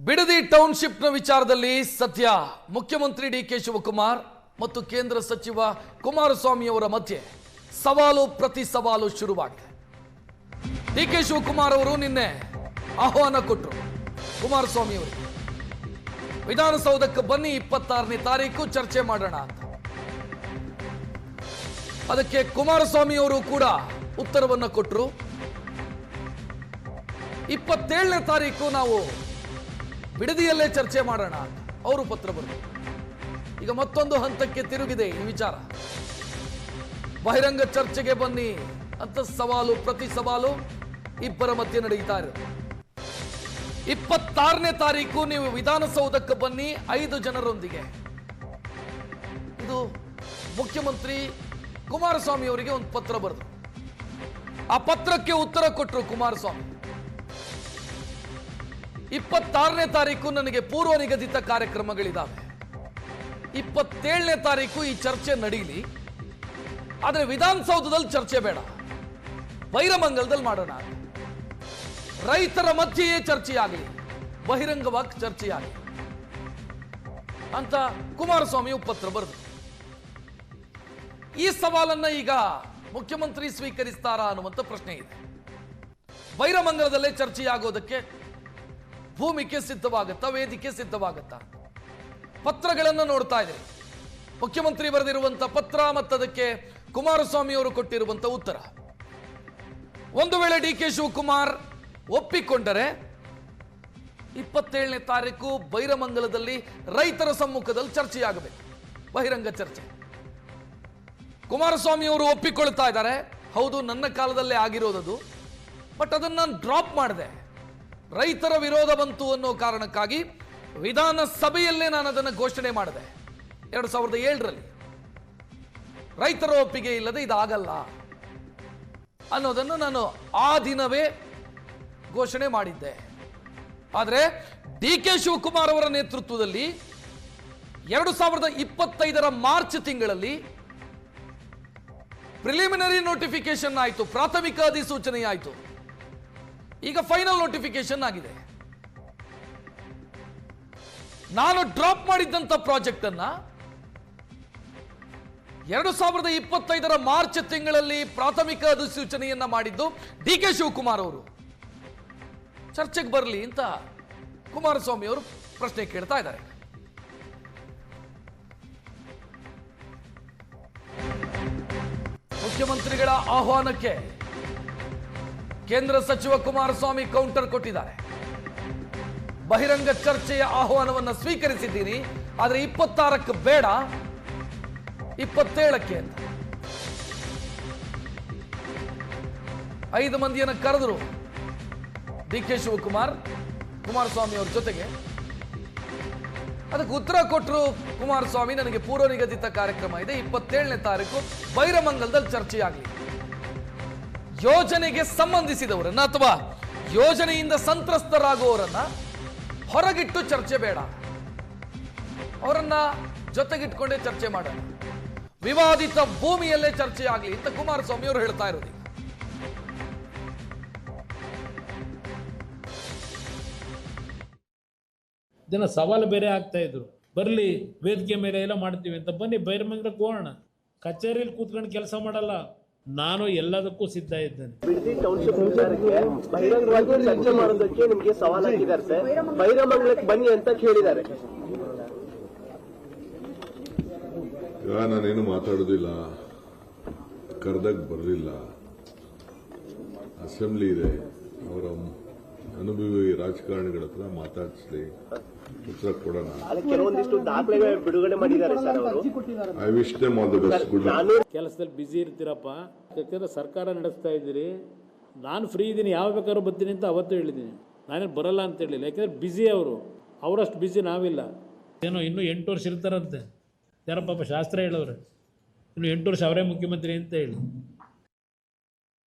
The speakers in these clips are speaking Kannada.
ಬಿಡದಿ ಟೌನ್ಶಿಪ್ನ ವಿಚಾರದಲ್ಲಿ ಸದ್ಯ ಮುಖ್ಯಮಂತ್ರಿ ಡಿಕೆ ಶಿವಕುಮಾರ್ ಮತ್ತು ಕೇಂದ್ರ ಸಚಿವ ಕುಮಾರಸ್ವಾಮಿ ಅವರ ಮಧ್ಯೆ ಸವಾಲು ಪ್ರತಿ ಸವಾಲು ಶುರುವಾಗಿದೆ. ಡಿಕೆ ಶಿವಕುಮಾರ್ ಅವರು ನಿನ್ನೆ ಆಹ್ವಾನ ಕೊಟ್ಟರು ಕುಮಾರಸ್ವಾಮಿ ಅವರಿಗೆ, ವಿಧಾನಸೌಧಕ್ಕೆ ಬನ್ನಿ 26ನೇ ತಾರೀಕು ಚರ್ಚೆ ಮಾಡೋಣ ಅಂತ. ಅದಕ್ಕೆ ಕುಮಾರಸ್ವಾಮಿ ಅವರು ಕೂಡ ಉತ್ತರವನ್ನು ಕೊಟ್ಟರು. 27ನೇ ತಾರೀಕು ನಾವು ಬಿಡದಿಯಲ್ಲೇ ಚರ್ಚೆ ಮಾಡೋಣ ಅಂತ ಅವರು ಪತ್ರ ಬರೆದರು. ಈಗ ಮತ್ತೊಂದು ಹಂತಕ್ಕೆ ತಿರುಗಿದೆ ಈ ವಿಚಾರ. ಬಹಿರಂಗ ಚರ್ಚೆಗೆ ಬನ್ನಿ ಅಂತ ಸವಾಲು ಪ್ರತಿ ಸವಾಲು ಇಬ್ಬರ ಮಧ್ಯೆ ನಡೀತಾ ಇರೋದು. 26ನೇ ತಾರೀಕು ನೀವು ವಿಧಾನಸೌಧಕ್ಕೆ ಬನ್ನಿ 5 ಜನರೊಂದಿಗೆ. ಇದು ಮುಖ್ಯಮಂತ್ರಿ ಕುಮಾರಸ್ವಾಮಿ ಅವರಿಗೆ ಒಂದು ಪತ್ರ ಬರೆದರು. ಆ ಪತ್ರಕ್ಕೆ ಉತ್ತರ ಕೊಟ್ಟರು ಕುಮಾರಸ್ವಾಮಿ. 26ನೇ ತಾರೀಕು ನನಗೆ ಪೂರ್ವ ನಿಗದಿತ ಕಾರ್ಯಕ್ರಮಗಳಿದ್ದಾವೆ. 27ನೇ ತಾರೀಕು ಈ ಚರ್ಚೆ ನಡೀಲಿ, ಆದರೆ ವಿಧಾನಸೌಧದಲ್ಲಿ ಚರ್ಚೆ ಬೇಡ, ಬೈರಮಂಗಲದಲ್ಲಿ ಮಾಡೋಣ. ರೈತರ ಮಧ್ಯೆಯೇ ಚರ್ಚೆಯಾಗಲಿ, ಬಹಿರಂಗವಾಗಿ ಚರ್ಚೆಯಾಗಲಿ ಅಂತ ಕುಮಾರಸ್ವಾಮಿ ಪತ್ರ ಬರೆದರು. ಈ ಸವಾಲನ್ನ ಈಗ ಮುಖ್ಯಮಂತ್ರಿ ಸ್ವೀಕರಿಸ್ತಾರಾ ಅನ್ನುವಂಥ ಪ್ರಶ್ನೆ ಇದೆ. ಬೈರಮಂಗಲದಲ್ಲೇ ಚರ್ಚೆಯಾಗೋದಕ್ಕೆ ಭೂಮಿಕೆ ಸಿದ್ಧವಾಗುತ್ತಾ, ವೇದಿಕೆ ಸಿದ್ಧವಾಗುತ್ತಾ? ಪತ್ರಗಳನ್ನು ನೋಡ್ತಾ ಇದ್ದೀರಿ. ಮುಖ್ಯಮಂತ್ರಿ ಬರೆದಿರುವಂಥ ಪತ್ರ ಮತ್ತು ಅದಕ್ಕೆ ಕುಮಾರಸ್ವಾಮಿ ಅವರು ಕೊಟ್ಟಿರುವಂಥ ಉತ್ತರ. ಒಂದು ವೇಳೆ ಡಿ ಕೆ ಶಿವಕುಮಾರ್ ಒಪ್ಪಿಕೊಂಡರೆ 27ನೇ ತಾರೀಕು ಬೈರಮಂಗಲದಲ್ಲಿ ರೈತರ ಸಮ್ಮುಖದಲ್ಲಿ ಚರ್ಚೆಯಾಗಬೇಕು, ಬಹಿರಂಗ ಚರ್ಚೆ. ಕುಮಾರಸ್ವಾಮಿ ಅವರು ಒಪ್ಪಿಕೊಳ್ತಾ ಇದ್ದಾರೆ, ಹೌದು ನನ್ನ ಕಾಲದಲ್ಲೇ ಆಗಿರೋದದು, ಬಟ್ ಅದನ್ನು ನಾನು ಡ್ರಾಪ್ ಮಾಡಿದೆ. ರೈತರ ವಿರೋಧ ಬಂತು ಅನ್ನೋ ಕಾರಣಕ್ಕಾಗಿ ವಿಧಾನಸಭೆಯಲ್ಲೇ ನಾನು ಅದನ್ನು ಘೋಷಣೆ ಮಾಡಿದೆ 2007ರಲ್ಲಿ. ರೈತರ ಒಪ್ಪಿಗೆ ಇಲ್ಲದೆ ಇದಾಗಲ್ಲ ಅನ್ನೋದನ್ನು ನಾನು ಆ ದಿನವೇ ಘೋಷಣೆ ಮಾಡಿದ್ದೆ. ಆದರೆ ಡಿ ಕೆ ಶಿವಕುಮಾರ್ ಅವರ ನೇತೃತ್ವದಲ್ಲಿ 2025ರ ಮಾರ್ಚ್ ತಿಂಗಳಲ್ಲಿ ಪ್ರಿಲಿಮಿನರಿ ನೋಟಿಫಿಕೇಶನ್ ಆಯಿತು, ಪ್ರಾಥಮಿಕ ಅಧಿಸೂಚನೆ ಆಯಿತು. ಈಗ ಫೈನಲ್ ನೋಟಿಫಿಕೇಶನ್ ಆಗಿದೆ. ನಾನು ಡ್ರಾಪ್ ಮಾಡಿದ್ದಂಥ ಪ್ರಾಜೆಕ್ಟ್ ಅನ್ನ 2025ರ ಮಾರ್ಚ್ ತಿಂಗಳಲ್ಲಿ ಪ್ರಾಥಮಿಕ ಅಧಿಸೂಚನೆಯನ್ನ ಮಾಡಿದ್ದು ಡಿ ಕೆ ಶಿವಕುಮಾರ್ ಅವರು. ಚರ್ಚೆಗೆ ಬರಲಿ ಅಂತ ಕುಮಾರಸ್ವಾಮಿ ಅವರು ಪ್ರಶ್ನೆ ಕೇಳ್ತಾ ಇದ್ದಾರೆ. ಮುಖ್ಯಮಂತ್ರಿಗಳ ಆಹ್ವಾನಕ್ಕೆ ಕೇಂದ್ರ ಸಚಿವ ಕುಮಾರಸ್ವಾಮಿ ಕೌಂಟರ್ ಕೊಟ್ಟಿದ್ದಾರೆ. ಬಹಿರಂಗ ಚರ್ಚೆಯ ಆಹ್ವಾನವನ್ನು ಸ್ವೀಕರಿಸಿದ್ದೀನಿ, ಆದರೆ 26ಕ್ಕೆ ಬೇಡ, 27ಕ್ಕೆ ಅಂತ 5 ಮಂದಿಯನ್ನು ಕರೆದರು ಡಿ ಕೆ ಶಿವಕುಮಾರ್ ಕುಮಾರಸ್ವಾಮಿ ಅವ್ರ ಜೊತೆಗೆ. ಅದಕ್ಕೆ ಉತ್ತರ ಕೊಟ್ಟರು ಕುಮಾರಸ್ವಾಮಿ, ನನಗೆ ಪೂರ್ವ ನಿಗದಿತ ಕಾರ್ಯಕ್ರಮ ಇದೆ, 27ನೇ ತಾರೀಕು ಬೈರಮಂಗಲದಲ್ಲಿ ಚರ್ಚೆಯಾಗಲಿ. ಯೋಜನೆಗೆ ಸಂಬಂಧಿಸಿದವರನ್ನ ಅಥವಾ ಯೋಜನೆಯಿಂದ ಸಂತ್ರಸ್ತರಾಗುವವರನ್ನ ಹೊರಗಿಟ್ಟು ಚರ್ಚೆ ಬೇಡ, ಅವರನ್ನ ಜೊತೆಗಿಟ್ಕೊಂಡೇ ಚರ್ಚೆ ಮಾಡೋಣ, ವಿವಾದಿತ ಭೂಮಿಯಲ್ಲೇ ಚರ್ಚೆ ಆಗಲಿ ಅಂತ ಕುಮಾರಸ್ವಾಮಿ ಅವರು ಹೇಳ್ತಾ ಇರೋದು. ಜನ ಸವಾಲು ಬೇರೆ ಆಗ್ತಾ ಇದ್ರು, ಬರಲಿ ವೇದಿಕೆ ಮೇಲೆ ಎಲ್ಲ ಮಾಡ್ತೀವಿ ಅಂತ. ಬನ್ನಿ ಬೈರಮಂಗಲಕ್ಕೆ ಹೋಗೋಣ, ಕಚೇರಿಯಲ್ಲಿ ಕೂತ್ಕೊಂಡು ಕೆಲಸ ಮಾಡಲ್ಲ. ನಾನು ಎಲ್ಲದಕ್ಕೂ ಸಿದ್ಧ ಇದ್ದೇನೆ. ಬಿಡದಿ ಟೌನ್ಶಿಪ್ ವಿಚಾರಕ್ಕೆ ಬಹಿರಂಗವಾಗಿ ಚರ್ಚೆ ಮಾಡೋದಕ್ಕೆ ನಿಮಗೆ ಸವಾಲ್ ಹಾಕಿದ್ದಾರೆ ಸರ್. ಬೈರಮಂಗಲಕ್ಕೆ ಬನ್ನಿ ಅಂತ ಹೇಳಿದ್ದಾರೆ. ನಾನೇನು ಮಾತಾಡೋದಿಲ್ಲ, ಕರೆದಾಗ ಬರಲಿಲ್ಲ. ಅಸೆಂಬ್ಲಿ ಇದೆ, ಅವರ ಅನುಭವಿ ರಾಜಕಾರಣಿಗಳ ಹತ್ರ ಮಾತಾಡಿಸ್ಲಿ, ಉತ್ತರ ಕೊಡೋಣ. ಕೆಲವೊಂದಿಷ್ಟು ದಾಖಲೆ ಬಿಡುಗಡೆ ಮಾಡಿದ್ದಾರೆ ಸರ್ ಅವರು. I wish them all the best. Good ಕೆಲಸದಲ್ಲಿ ಬ್ಯುಸಿ ಇರ್ತೀರಪ್ಪ, ಯಾಕಂದ್ರೆ ಸರ್ಕಾರ ನಡೆಸ್ತಾ ಇದ್ದೀರಿ. ನಾನು ಫ್ರೀ ಇದ್ದೀನಿ, ಯಾವ ಬೇಕಾದ್ರೂ ಬರ್ತೀನಿ ಅಂತ ಅವತ್ತು ಹೇಳಿದ್ದೀನಿ. ನಾನೇನು ಬರಲ್ಲ ಅಂತ ಹೇಳಿಲ್ಲ, ಯಾಕಂದ್ರೆ ಬ್ಯುಸಿ ಅವರು, ಅವರಷ್ಟು ಬ್ಯುಸಿ ನಾವಿಲ್ಲ. ಏನೋ ಇನ್ನೂ 8 ವರ್ಷ ಇರ್ತಾರಂತೆ, ಯಾರೋ ಪಾಪ ಶಾಸ್ತ್ರ ಹೇಳೋರು, ಇನ್ನು 8 ವರ್ಷ ಅವರೇ ಮುಖ್ಯಮಂತ್ರಿ ಅಂತ ಹೇಳಿ.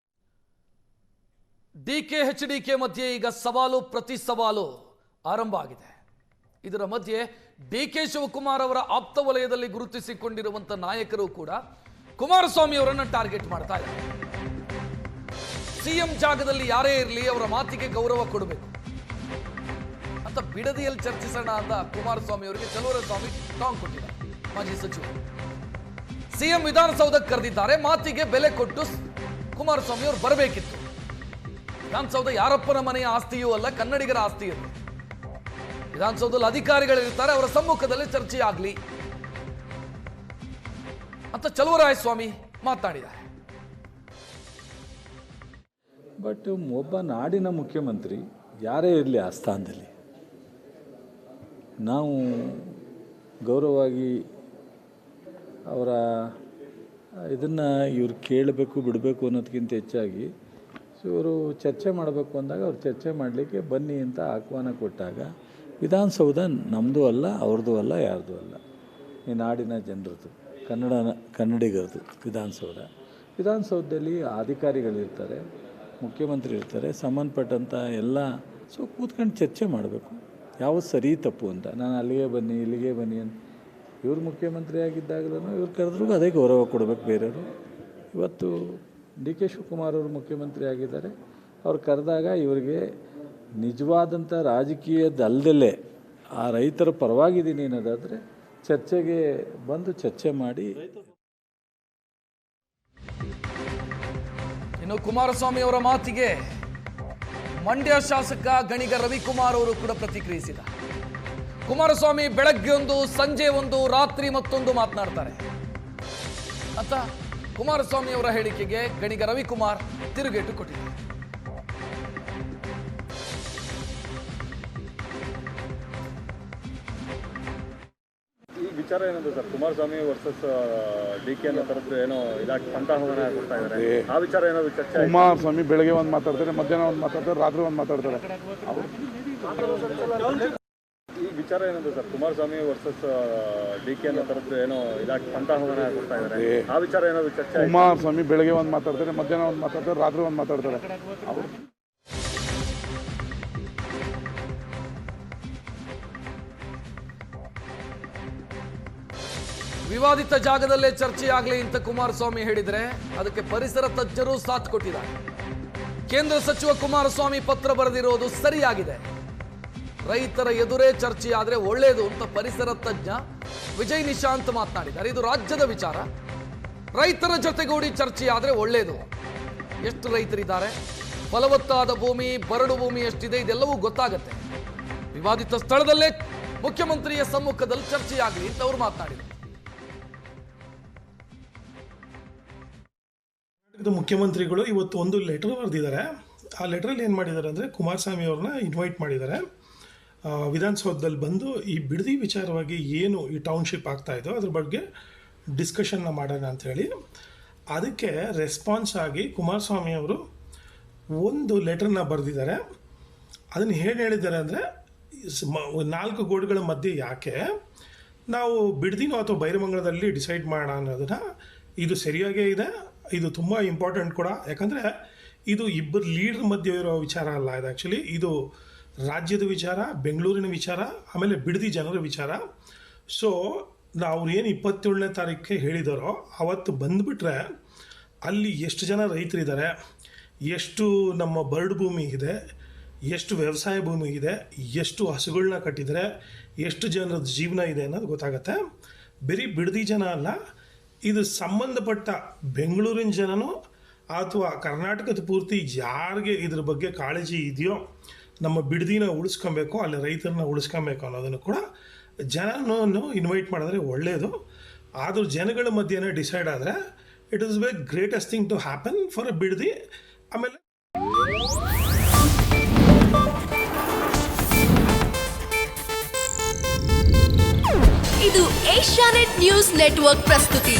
DK-HDK ಮಧ್ಯೆ ಈಗ ಸವಾಲು ಪ್ರತಿ ಸವಾಲು ಆರಂಭ ಆಗಿದೆ. ಇದರ ಮಧ್ಯೆ ಡಿ ಕೆ ಶಿವಕುಮಾರ್ ಅವರ ಆಪ್ತ ವಲಯದಲ್ಲಿ ಗುರುತಿಸಿಕೊಂಡಿರುವಂಥ ನಾಯಕರು ಕೂಡ ಕುಮಾರಸ್ವಾಮಿ ಅವರನ್ನು ಟಾರ್ಗೆಟ್ ಮಾಡ್ತಾ ಇದ್ದಾರೆ. ಸಿಎಂ ಜಾಗದಲ್ಲಿ ಯಾರೇ ಇರಲಿ ಅವರ ಮಾತಿಗೆ ಗೌರವ ಕೊಡಬೇಕು ಅಂತ ಅಂತ ಬಿಡದಿಯಲ್ಲಿ ಚರ್ಚಿಸೋಣ ಅಂತ ಕುಮಾರಸ್ವಾಮಿ ಅವರಿಗೆ ಚಲುವರಾಯಸ್ವಾಮಿ ಟಾಂಗ್ ಕೊಟ್ಟಿದ್ದಾರೆ. ಮಾಜಿ ಸಚಿವರು ಸಿಎಂ ವಿಧಾನಸೌಧಕ್ಕೆ ಕರೆದಿದ್ದಾರೆ. ಮಾತಿಗೆ ಬೆಲೆ ಕೊಟ್ಟು ಕುಮಾರಸ್ವಾಮಿ ಅವರು ಬರಬೇಕಿತ್ತು. ವಿಧಾನಸೌಧ ಯಾರಪ್ಪನ ಮನೆಯ ಆಸ್ತಿಯೂ ಅಲ್ಲ, ಕನ್ನಡಿಗರ ಆಸ್ತಿ ಅದು. ವಿಧಾನಸೌಧದಲ್ಲಿ ಅಧಿಕಾರಿಗಳಿರ್ತಾರೆ, ಅವರ ಸಮ್ಮುಖದಲ್ಲಿ ಚರ್ಚೆ ಆಗಲಿ ಅಂತ ಚಲುವರಾಯಸ್ವಾಮಿ ಮಾತನಾಡಿದ್ದಾರೆ. ಬಟ್ ಒಬ್ಬ ನಾಡಿನ ಮುಖ್ಯಮಂತ್ರಿ ಯಾರೇ ಇರಲಿ ಆ ಸ್ಥಾನದಲ್ಲಿ ನಾವು ಗೌರವವಾಗಿ ಅವರ ಇದನ್ನು ಇವ್ರು ಕೇಳಬೇಕು ಬಿಡಬೇಕು ಅನ್ನೋದಕ್ಕಿಂತ ಹೆಚ್ಚಾಗಿ ಇವರು ಚರ್ಚೆ ಮಾಡಬೇಕು ಅಂದಾಗ ಅವ್ರು ಚರ್ಚೆ ಮಾಡಲಿಕ್ಕೆ ಬನ್ನಿ ಅಂತ ಆಹ್ವಾನ ಕೊಟ್ಟಾಗ ವಿಧಾನಸೌಧ ನಮ್ಮದು ಅಲ್ಲ, ಅವ್ರದ್ದು ಅಲ್ಲ, ಯಾರ್ದು ಅಲ್ಲ, ಈ ನಾಡಿನ ಜನರದ್ದು, ಕನ್ನಡಿಗರದು ವಿಧಾನಸೌಧದಲ್ಲಿ ಅಧಿಕಾರಿಗಳಿರ್ತಾರೆ, ಮುಖ್ಯಮಂತ್ರಿ ಇರ್ತಾರೆ, ಸಂಬಂಧಪಟ್ಟಂಥ ಎಲ್ಲ ಕೂತ್ಕೊಂಡು ಚರ್ಚೆ ಮಾಡಬೇಕು ಯಾವುದು ಸರಿ ತಪ್ಪು ಅಂತ. ನಾನು ಅಲ್ಲಿಗೆ ಬನ್ನಿ ಇಲ್ಲಿಗೆ ಬನ್ನಿ ಅಂತ ಇವ್ರು ಮುಖ್ಯಮಂತ್ರಿ ಆಗಿದ್ದಾಗಲೂ ಇವ್ರು ಕರೆದ್ರೂ ಅದೇ ಗೌರವ ಕೊಡಬೇಕು ಬೇರೆಯವರು. ಇವತ್ತು ಡಿ ಕೆ ಶಿವಕುಮಾರ್ ಅವರು ಮುಖ್ಯಮಂತ್ರಿ ಆಗಿದ್ದಾರೆ, ಅವ್ರು ಕರೆದಾಗ ಇವರಿಗೆ ನಿಜವಾದಂಥ ರಾಜಕೀಯದಲ್ಲದಲ್ಲೇ ಆ ರೈತರ ಪರವಾಗಿದ್ದೀನಿ ಅನ್ನೋದಾದರೆ ಚರ್ಚೆಗೆ ಬಂದು ಚರ್ಚೆ ಮಾಡಿ. ಇನ್ನು ಕುಮಾರಸ್ವಾಮಿ ಅವರ ಮಾತಿಗೆ ಮಂಡ್ಯ ಶಾಸಕ ಗಣಿಗ ರವಿಕುಮಾರ್ ಅವರು ಕೂಡ ಪ್ರತಿಕ್ರಿಯಿಸಿದ. ಕುಮಾರಸ್ವಾಮಿ ಬೆಳಗ್ಗೆ ಒಂದು, ಸಂಜೆ ಒಂದು, ರಾತ್ರಿ ಮತ್ತೊಂದು ಮಾತನಾಡ್ತಾರೆ ಅಂತ ಕುಮಾರಸ್ವಾಮಿ ಅವರ ಹೇಳಿಕೆಗೆ ಗಣಿಗ ರವಿಕುಮಾರ್ ತಿರುಗೇಟು ಕೊಟ್ಟಿದ್ದಾರೆ. ಈ ವಿಚಾರ ಏನಂದ್ರೆ sir, Kumaraswamy versus D K ಅನ್ನೋ ಥರದ್ದು ಏನೋ ಇದಾಗಿ ಪಂಥಾಹ್ವಾನ ಕೊಡ್ತಾ ಇದ್ದಾರೆ, ಆ ವಿಚಾರ ಏನಾದ್ರು ಚರ್ಚೆ? ಕುಮಾರಸ್ವಾಮಿ ಬೆಳಗ್ಗೆ ಒಂದು ಮಾತಾಡ್ತಾರೆ, ಮಧ್ಯಾಹ್ನ ಒಂದು ಮಾತಾಡ್ತಾರೆ, ರಾತ್ರಿ ಒಂದು ಮಾತಾಡ್ತಾರೆ. ಈ ವಿಚಾರ ಏನಂದ್ರೆ sir, Kumaraswamy versus D K ಅನ್ನೋ ಥರದ್ದು ಏನೋ ಇದಾಗಿ ಪಂಥಾಹ್ವಾನ ಕೊಡ್ತಾ ಇದ್ದಾರೆ, ಆ ವಿಚಾರ ಏನಾದ್ರು ಚರ್ಚೆ? ಕುಮಾರಸ್ವಾಮಿ ಬೆಳಗ್ಗೆ ಒಂದು ಮಾತಾಡ್ತಾರೆ, ಮಧ್ಯಾಹ್ನ ಒಂದು ಮಾತಾಡ್ತಾರೆ, ರಾತ್ರಿ ಒಂದು ಮಾತಾಡ್ತಾರೆ. ವಿವಾದಿತ ಜಾಗದಲ್ಲೇ ಚರ್ಚೆಯಾಗಲಿ ಅಂತ ಕುಮಾರಸ್ವಾಮಿ ಹೇಳಿದರೆ ಅದಕ್ಕೆ ಪರಿಸರ ತಜ್ಞರು ಸಾಥ್ ಕೊಟ್ಟಿದ್ದಾರೆ. ಕೇಂದ್ರ ಸಚಿವ ಕುಮಾರಸ್ವಾಮಿ ಪತ್ರ ಬರೆದಿರೋದು ಸರಿಯಾಗಿದೆ, ರೈತರ ಎದುರೇ ಚರ್ಚೆಯಾದರೆ ಒಳ್ಳೆಯದು ಅಂತ ಪರಿಸರ ತಜ್ಞ ವಿಜಯ್ ನಿಶಾಂತ್ ಮಾತನಾಡಿದ್ದಾರೆ. ಇದು ರಾಜ್ಯದ ವಿಚಾರ, ರೈತರ ಜೊತೆಗೂಡಿ ಚರ್ಚೆಯಾದರೆ ಒಳ್ಳೆಯದು. ಎಷ್ಟು ರೈತರಿದ್ದಾರೆ, ಫಲವತ್ತಾದ ಭೂಮಿ, ಬರಡು ಭೂಮಿ ಎಷ್ಟಿದೆ, ಇದೆಲ್ಲವೂ ಗೊತ್ತಾಗತ್ತೆ. ವಿವಾದಿತ ಸ್ಥಳದಲ್ಲೇ ಮುಖ್ಯಮಂತ್ರಿಯ ಸಮ್ಮುಖದಲ್ಲಿ ಚರ್ಚೆಯಾಗಲಿ ಅಂತ ಅವರು ಮಾತನಾಡಿದರು. ಮುಖ್ಯಮಂತ್ರಿಗಳು ಇವತ್ತು ಒಂದು ಲೆಟರ್ ಬರೆದಿದ್ದಾರೆ. ಆ ಲೆಟ್ರಲ್ಲಿ ಏನು ಮಾಡಿದ್ದಾರೆ ಅಂದರೆ, ಕುಮಾರಸ್ವಾಮಿ ಅವ್ರನ್ನ ಇನ್ವೈಟ್ ಮಾಡಿದ್ದಾರೆ ವಿಧಾನಸೌಧದಲ್ಲಿ ಬಂದು ಈ ಬಿಡದಿ ವಿಚಾರವಾಗಿ ಏನು ಈ ಟೌನ್ಶಿಪ್ ಆಗ್ತಾ ಇದೋ ಅದ್ರ ಬಗ್ಗೆ ಡಿಸ್ಕಷನ್ನ ಮಾಡೋಣ ಅಂಥೇಳಿ. ಅದಕ್ಕೆ ರೆಸ್ಪಾನ್ಸ್ ಆಗಿ ಕುಮಾರಸ್ವಾಮಿ ಅವರು ಒಂದು ಲೆಟರ್ನ ಬರೆದಿದ್ದಾರೆ. ಅದನ್ನು ಹೇಳಿದ್ದಾರೆ ಅಂದರೆ, 4 ಗೋಡೆಗಳ ಮಧ್ಯೆ ಯಾಕೆ ನಾವು ಬಿಡದಿನೋ ಅಥವಾ ಬೈರಮಂಗಲದಲ್ಲಿ ಡಿಸೈಡ್ ಮಾಡೋಣ ಅನ್ನೋದನ್ನು, ಇದು ಸರಿಯಾಗೇ ಇದೆ, ಇದು ತುಂಬ ಇಂಪಾರ್ಟೆಂಟ್ ಕೂಡ. ಯಾಕಂದರೆ ಇದು ಇಬ್ಬರು ಲೀಡರ್ ಮಧ್ಯೆ ಇರೋ ವಿಚಾರ ಅಲ್ಲ, ಇದು ಆ್ಯಕ್ಚುಲಿ ಇದು ರಾಜ್ಯದ ವಿಚಾರ, ಬೆಂಗಳೂರಿನ ವಿಚಾರ, ಆಮೇಲೆ ಬಿಡದಿ ಜನರ ವಿಚಾರ. ಸೊ ನಾವು ಏನು 27ನೇ ತಾರೀಕಿಗೆ ಹೇಳಿದಾರೋ ಅವತ್ತು ಬಂದುಬಿಟ್ರೆ ಅಲ್ಲಿ ಎಷ್ಟು ಜನ ರೈತರಿದ್ದಾರೆ, ಎಷ್ಟು ನಮ್ಮ ಬರಡು ಭೂಮಿ ಇದೆ, ಎಷ್ಟು ವ್ಯವಸಾಯ ಭೂಮಿ ಇದೆ, ಎಷ್ಟು ಹಸುಗಳನ್ನ ಕಟ್ಟಿದರೆ, ಎಷ್ಟು ಜನರ ಜೀವನ ಇದೆ ಅನ್ನೋದು ಗೊತ್ತಾಗತ್ತೆ. ಬರೀ ಬಿಡದಿ ಜನ ಅಲ್ಲ, ಇದು ಸಂಬಂಧಪಟ್ಟ ಬೆಂಗಳೂರಿನ ಜನನೋ ಅಥವಾ ಕರ್ನಾಟಕದ ಪೂರ್ತಿ ಯಾರಿಗೆ ಇದ್ರ ಬಗ್ಗೆ ಕಾಳಜಿ ಇದೆಯೋ, ನಮ್ಮ ಬಿಡದಿನ ಉಳಿಸ್ಕೊಬೇಕು, ಅಲ್ಲಿ ರೈತರನ್ನ ಉಳಿಸ್ಕೊಬೇಕು ಅನ್ನೋದನ್ನು ಕೂಡ ಜನನೂ ಇನ್ವೈಟ್ ಮಾಡಿದ್ರೆ ಒಳ್ಳೆಯದು. ಆದರೂ ಜನಗಳ ಮಧ್ಯೆನೇ ಡಿಸೈಡ್ ಆದರೆ it is very greatest thing to happen for a Bidadi. ಆಮೇಲೆ ಇದು ಏಷ್ಯಾನೆಟ್ ನ್ಯೂಸ್ ನೆಟ್ವರ್ಕ್ ಪ್ರಸ್ತುತಿ.